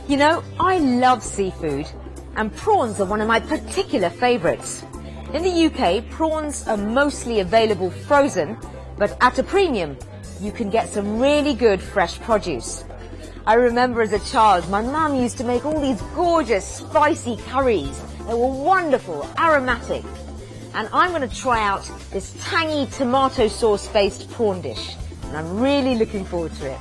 You know, I love seafood, and prawns are one of my particular favourites. In the UK, prawns are mostly available frozen, but at a premium, you can get some really good fresh produce. I remember as a child, my mum used to make all these gorgeous, spicy curries. They were wonderful, aromatic. And I'm going to try out this tangy tomato sauce-based prawn dish. And I'm really looking forward to it.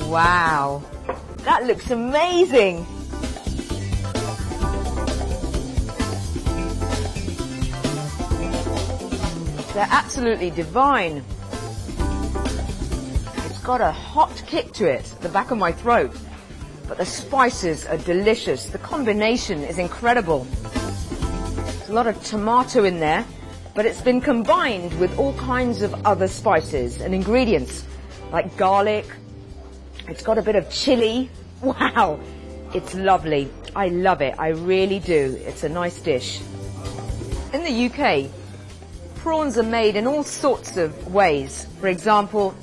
Wow, that looks amazing. They're absolutely divine. It's got a hot kick to it at the back of my throat, but the spices are delicious. The combination is incredible. There's a lot of tomato in there, but it's been combined with all kinds of other spices and ingredients, like garlic. It's got a bit of chili. Wow, it's lovely. I love it, I really do. It's a nice dish. In the UK, prawns are made in all sorts of ways. For example,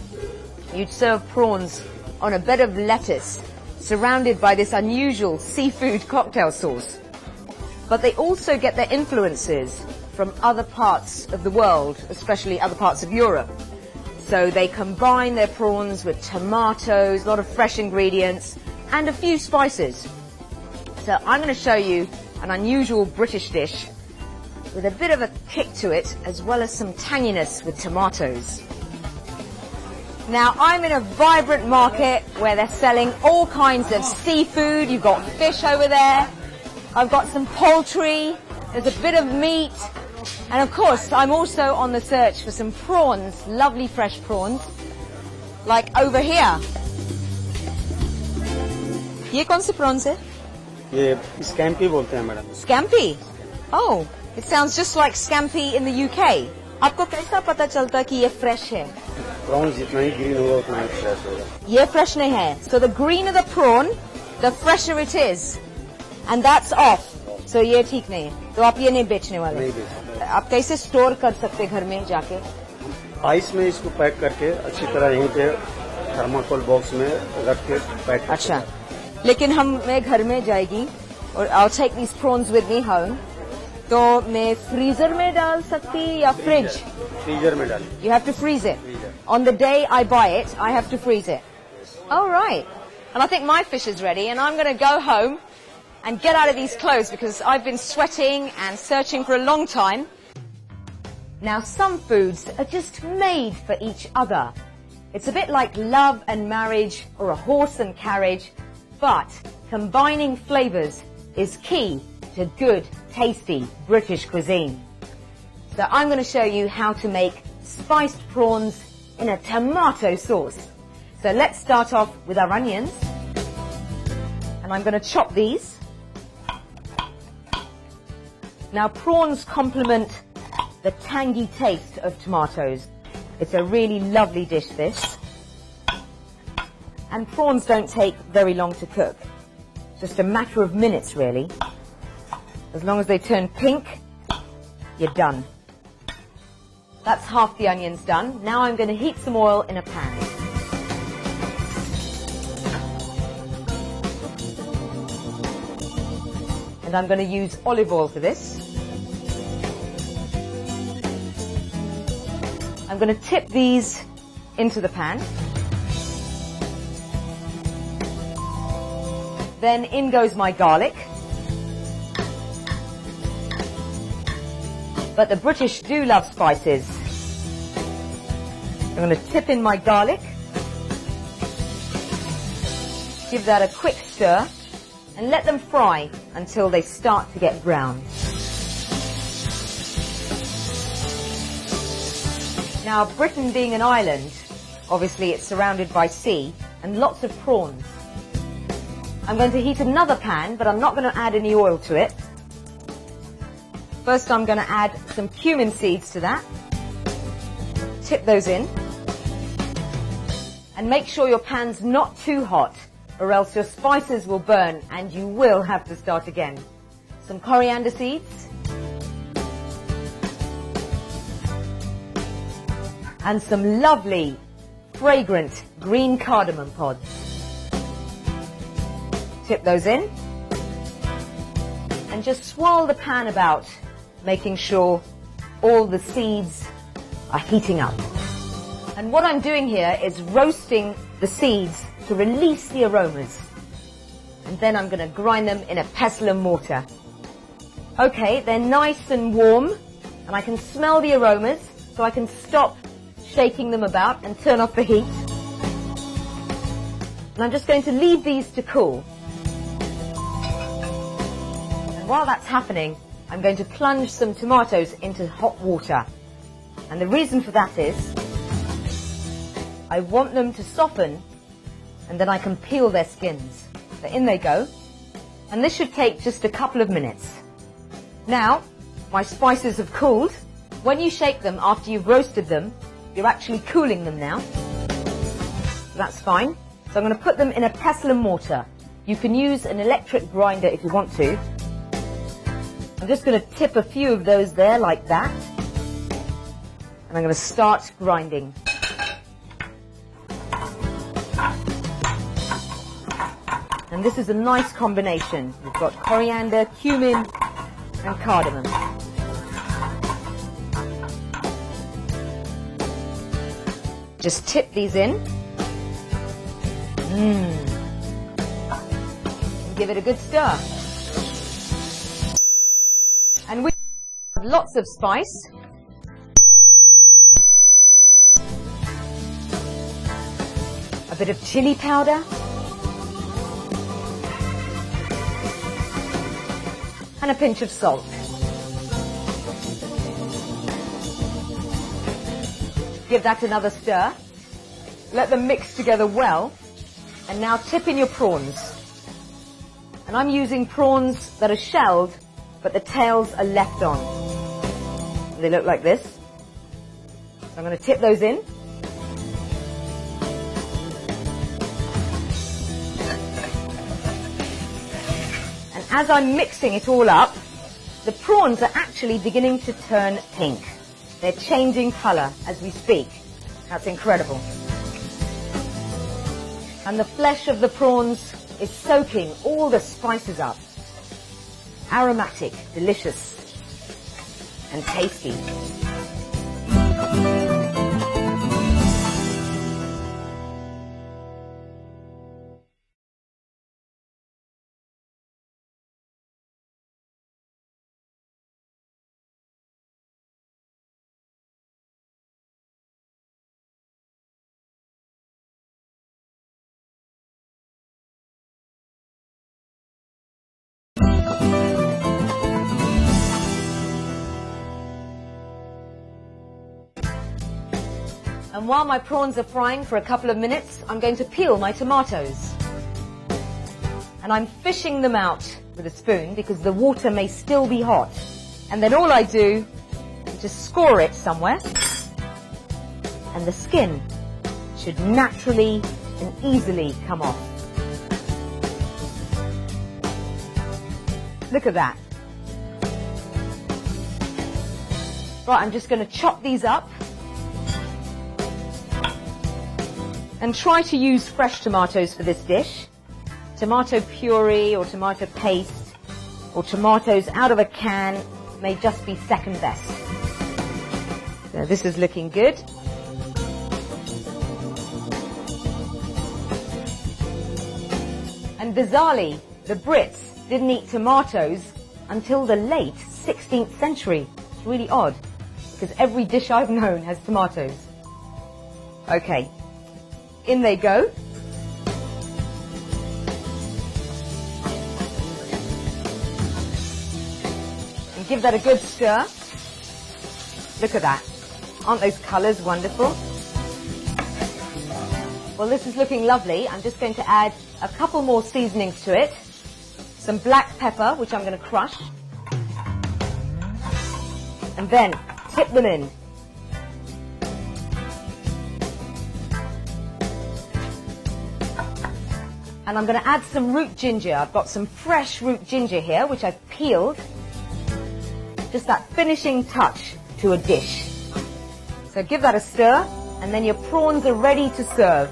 you'd serve prawns on a bed of lettuce, surrounded by this unusual seafood cocktail sauce. But they also get their influences from other parts of the world, especially other parts of Europe. So they combine their prawns with tomatoes, a lot of fresh ingredients, and a few spices. So I'm going to show you an unusual British dish with a bit of a kick to it, as well as some tanginess with tomatoes. Now, I'm in a vibrant market where they're selling all kinds of seafood. You've got fish over there. I've got some poultry. There's a bit of meat. And of course, I'm also on the search for some prawns, lovely fresh prawns, like over here. ये कौन से prawns है? ये scampi बोलते हैं madam. Scampi? Oh, it sounds just like scampi in the UK. आपको कैसा पता चलता कि ये fresh है? Prawns जितना ही green होगा उतना ही fresh होगा. ये fresh नहीं है. So the greener the prawn, the fresher it is. And that's off. So ये ठीक नहीं है. तो आप ये नहीं बेचने वाले? नहीं बेचने. आप कैसे स्टोर कर सकते घर में जाके? आइस में इसको पैक करके अच्छी तरह यहीं पे थर्माकोल बॉक्स में रख के पैक. अच्छा, लेकिन मैं घर में जाएगी और I'll take these prawns with me home. तो मैं फ्रीजर में डाल सकती या फ्रिज? फ्रीजर में डाल. You have to freeze it. On the day I buy it, I have to freeze it. All right. And I think my fish is ready, and I'm going to go home and get out of these clothes because I've been sweating and searching for a long time. Now, some foods are just made for each other. It's a bit like love and marriage or a horse and carriage, but combining flavors is key to good, tasty British cuisine. So I'm going to show you how to make spiced prawns in a tomato sauce. So let's start off with our onions. And I'm going to chop these. Now, prawns complement the tangy taste of tomatoes. It's a really lovely dish, this. And prawns don't take very long to cook. Just a matter of minutes, really. As long as they turn pink, you're done. That's half the onions done. Now I'm going to heat some oil in a pan. And I'm going to use olive oil for this. I'm going to tip these into the pan. Then in goes my garlic. But the British do love spices. I'm going to tip in my garlic. Give that a quick stir and let them fry until they start to get brown. Now, Britain being an island, obviously it's surrounded by sea and lots of prawns. I'm going to heat another pan, but I'm not going to add any oil to it. First, I'm going to add some cumin seeds to that. Tip those in. And make sure your pan's not too hot, or else your spices will burn and you will have to start again. Some coriander seeds. and some lovely, fragrant green cardamom pods. Tip those in and just swirl the pan about, making sure all the seeds are heating up. And what I'm doing here is roasting the seeds to release the aromas. And then I'm going to grind them in a pestle and mortar. Okay, they're nice and warm, and I can smell the aromas, so I can stop shaking them about and turn off the heat. And I'm just going to leave these to cool. And while that's happening, I'm going to plunge some tomatoes into hot water. And the reason for that is I want them to soften, and then I can peel their skins. So in they go. And this should take just a couple of minutes. Now, my spices have cooled. When you shake them after you've roasted them, you're actually cooling them now. So that's fine. So I'm going to put them in a pestle and mortar. You can use an electric grinder if you want to. I'm just going to tip a few of those there like that. And I'm going to start grinding. And this is a nice combination. We've got coriander, cumin, and cardamom. Just tip these in. And give it a good stir. And we have lots of spice. A bit of chili powder. And a pinch of salt. Give that another stir. Let them mix together well. And now tip in your prawns. And I'm using prawns that are shelled, but the tails are left on. They look like this. So I'm going to tip those in. And as I'm mixing it all up, the prawns are actually beginning to turn pink. They're changing colour as we speak. That's incredible. And the flesh of the prawns is soaking all the spices up. Aromatic, delicious, and tasty. And while my prawns are frying for a couple of minutes, I'm going to peel my tomatoes. And I'm fishing them out with a spoon because the water may still be hot. And then all I do is just score it somewhere. And the skin should naturally and easily come off. Look at that. Right, I'm just going to chop these up. And try to use fresh tomatoes for this dish. Tomato puree or tomato paste or tomatoes out of a can may just be second best. So this is looking good. And bizarrely, the Brits didn't eat tomatoes until the late 16th century. It's really odd, because every dish I've known has tomatoes. Okay. In they go. And give that a good stir. Look at that. Aren't those colours wonderful? Well, this is looking lovely. I'm just going to add a couple more seasonings to it. Some black pepper, which I'm going to crush. And then tip them in. And I'm going to add some root ginger. I've got some fresh root ginger here, which I've peeled. Just that finishing touch to a dish. So give that a stir, and then your prawns are ready to serve.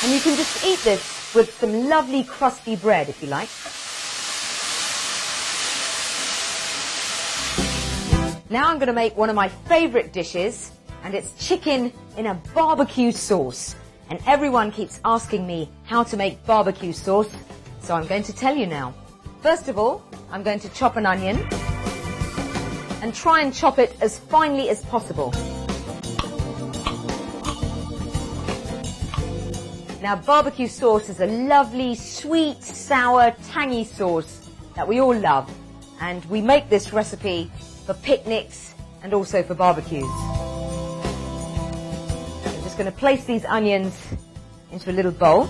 And you can just eat this with some lovely crusty bread if you like. Now I'm going to make one of my favorite dishes, and it's chicken in a barbecue sauce. And everyone keeps asking me how to make barbecue sauce, so I'm going to tell you now. First of all, I'm going to chop an onion and try and chop it as finely as possible. Now, barbecue sauce is a lovely, sweet, sour, tangy sauce that we all love. And we make this recipe for picnics and also for barbecues. I'm just going to place these onions into a little bowl.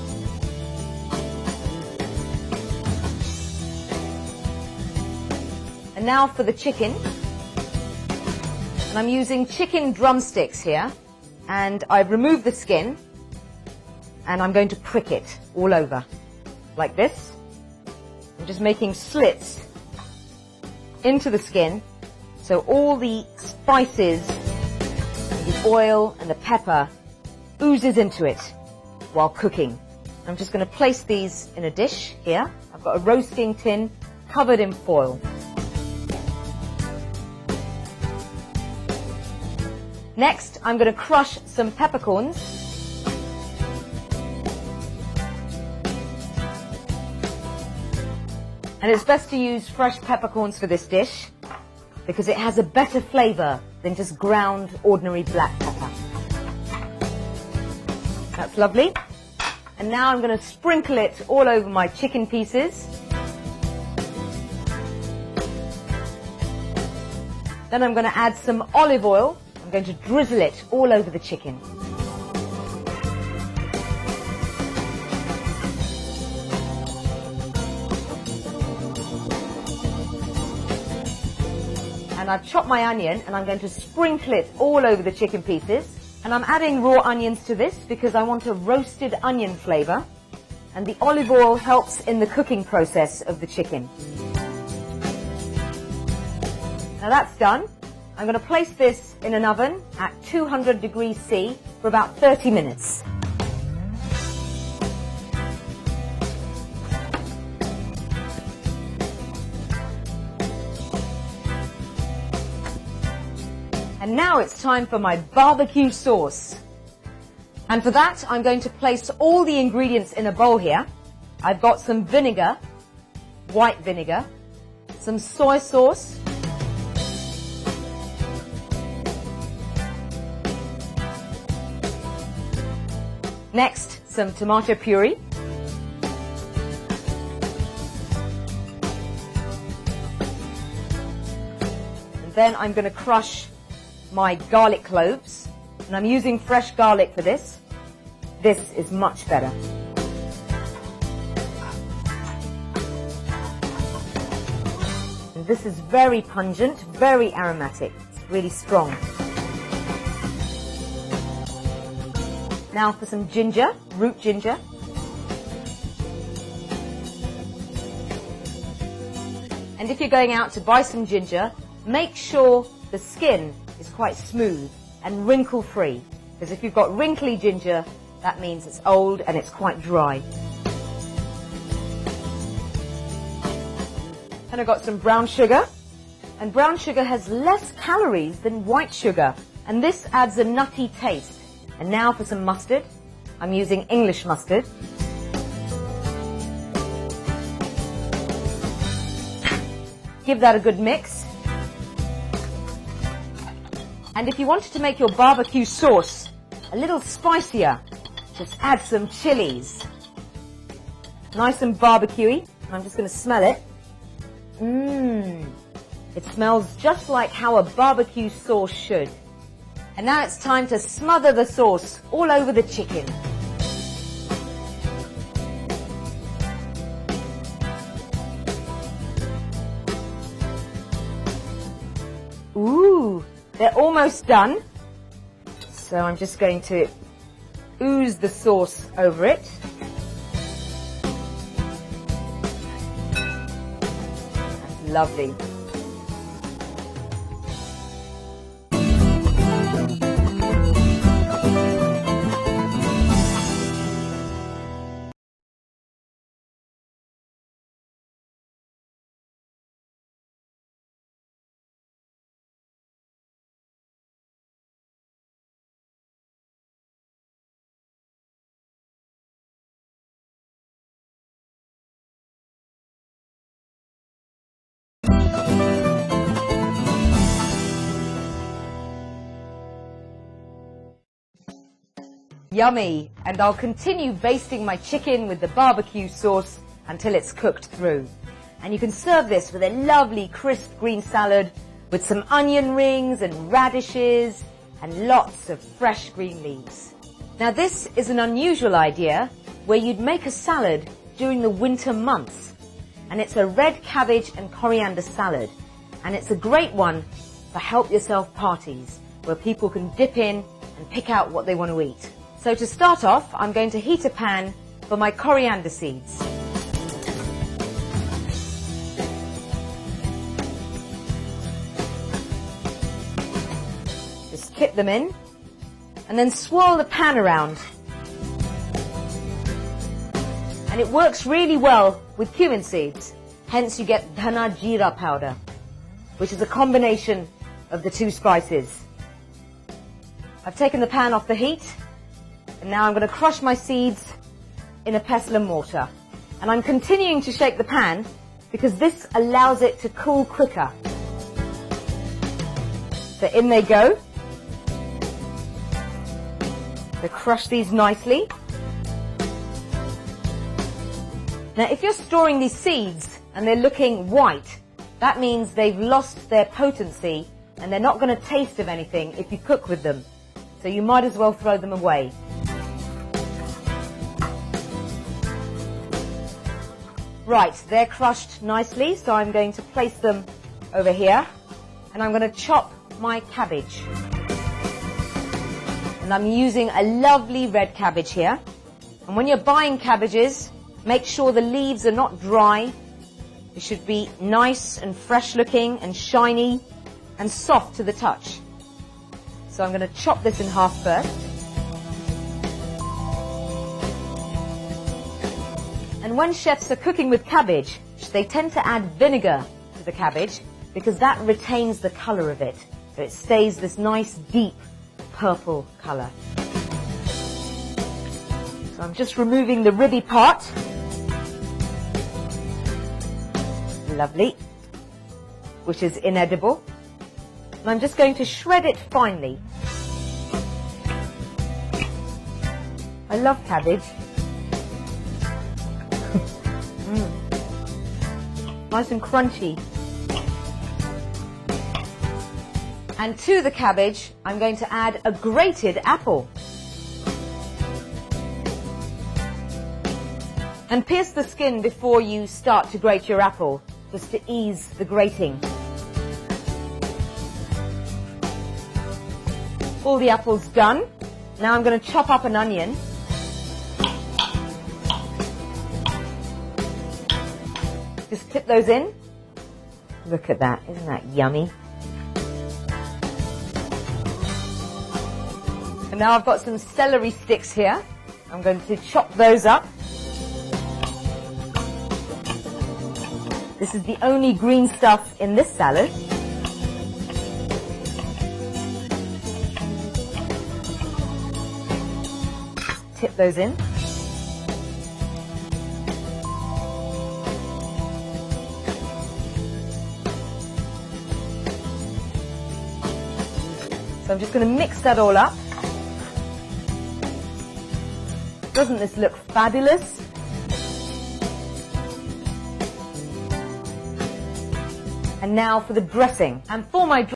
And now for the chicken. And I'm using chicken drumsticks here. And I've removed the skin. And I'm going to prick it all over, like this. I'm just making slits into the skin, so all the spices, the oil and the pepper oozes into it while cooking. I'm just going to place these in a dish here. I've got a roasting tin covered in foil. Next, I'm going to crush some peppercorns. And it's best to use fresh peppercorns for this dish because it has a better flavour than just ground ordinary black pepper. That's lovely. And now I'm going to sprinkle it all over my chicken pieces. Then I'm going to add some olive oil. I'm going to drizzle it all over the chicken. And I've chopped my onion and I'm going to sprinkle it all over the chicken pieces. And I'm adding raw onions to this because I want a roasted onion flavour. And the olive oil helps in the cooking process of the chicken. Now that's done. I'm going to place this in an oven at 200 degrees C for about 30 minutes. And now it's time for my barbecue sauce. And for that, I'm going to place all the ingredients in a bowl here. I've got some vinegar, white vinegar, some soy sauce, next, some tomato puree, and then I'm going to crush my garlic cloves, and I'm using fresh garlic for this. This is much better. And this is very pungent, very aromatic. It's really strong. Now for some ginger, root ginger. And if you're going out to buy some ginger, make sure the skin is quite smooth and wrinkle-free, because if you've got wrinkly ginger, that means it's old and it's quite dry. And I've got some brown sugar, and brown sugar has less calories than white sugar, and this adds a nutty taste. And now for some mustard. I'm using English mustard. Give that a good mix. And if you wanted to make your barbecue sauce a little spicier, just add some chilies. Nice and barbecuey. I'm just going to smell it. It smells just like how a barbecue sauce should. And now it's time to smother the sauce all over the chicken. Ooh, they're almost done. So I'm just going to ooze the sauce over it. That's lovely. Yummy! And I'll continue basting my chicken with the barbecue sauce until it's cooked through. And you can serve this with a lovely crisp green salad with some onion rings and radishes and lots of fresh green leaves. Now this is an unusual idea where you'd make a salad during the winter months. And it's a red cabbage and coriander salad. And it's a great one for help yourself parties where people can dip in and pick out what they want to eat. So to start off, I'm going to heat a pan for my coriander seeds. Just tip them in and then swirl the pan around. And it works really well with cumin seeds. Hence you get dhana jeera powder, which is a combination of the two spices. I've taken the pan off the heat. And now I'm going to crush my seeds in a pestle and mortar. And I'm continuing to shake the pan because this allows it to cool quicker. So in they go. So crush these nicely. Now if you're storing these seeds and they're looking white, that means they've lost their potency and they're not going to taste of anything if you cook with them. So you might as well throw them away. Right, they're crushed nicely, so I'm going to place them over here. And I'm going to chop my cabbage. And I'm using a lovely red cabbage here. And when you're buying cabbages, make sure the leaves are not dry. They should be nice and fresh looking and shiny and soft to the touch. So I'm going to chop this in half first. And when chefs are cooking with cabbage, they tend to add vinegar to the cabbage because that retains the colour of it. So it stays this nice deep purple colour. So I'm just removing the ribby part. Lovely. Which is inedible. And I'm just going to shred it finely. I love cabbage. Nice and crunchy. And to the cabbage, I'm going to add a grated apple. And pierce the skin before you start to grate your apple, just to ease the grating. All the apple's done. Now I'm going to chop up an onion. Just tip those in. Look at that, isn't that yummy? And now I've got some celery sticks here. I'm going to chop those up. This is the only green stuff in this salad. Just tip those in. So I'm just going to mix that all up. Doesn't this look fabulous? And now for the dressing. And for my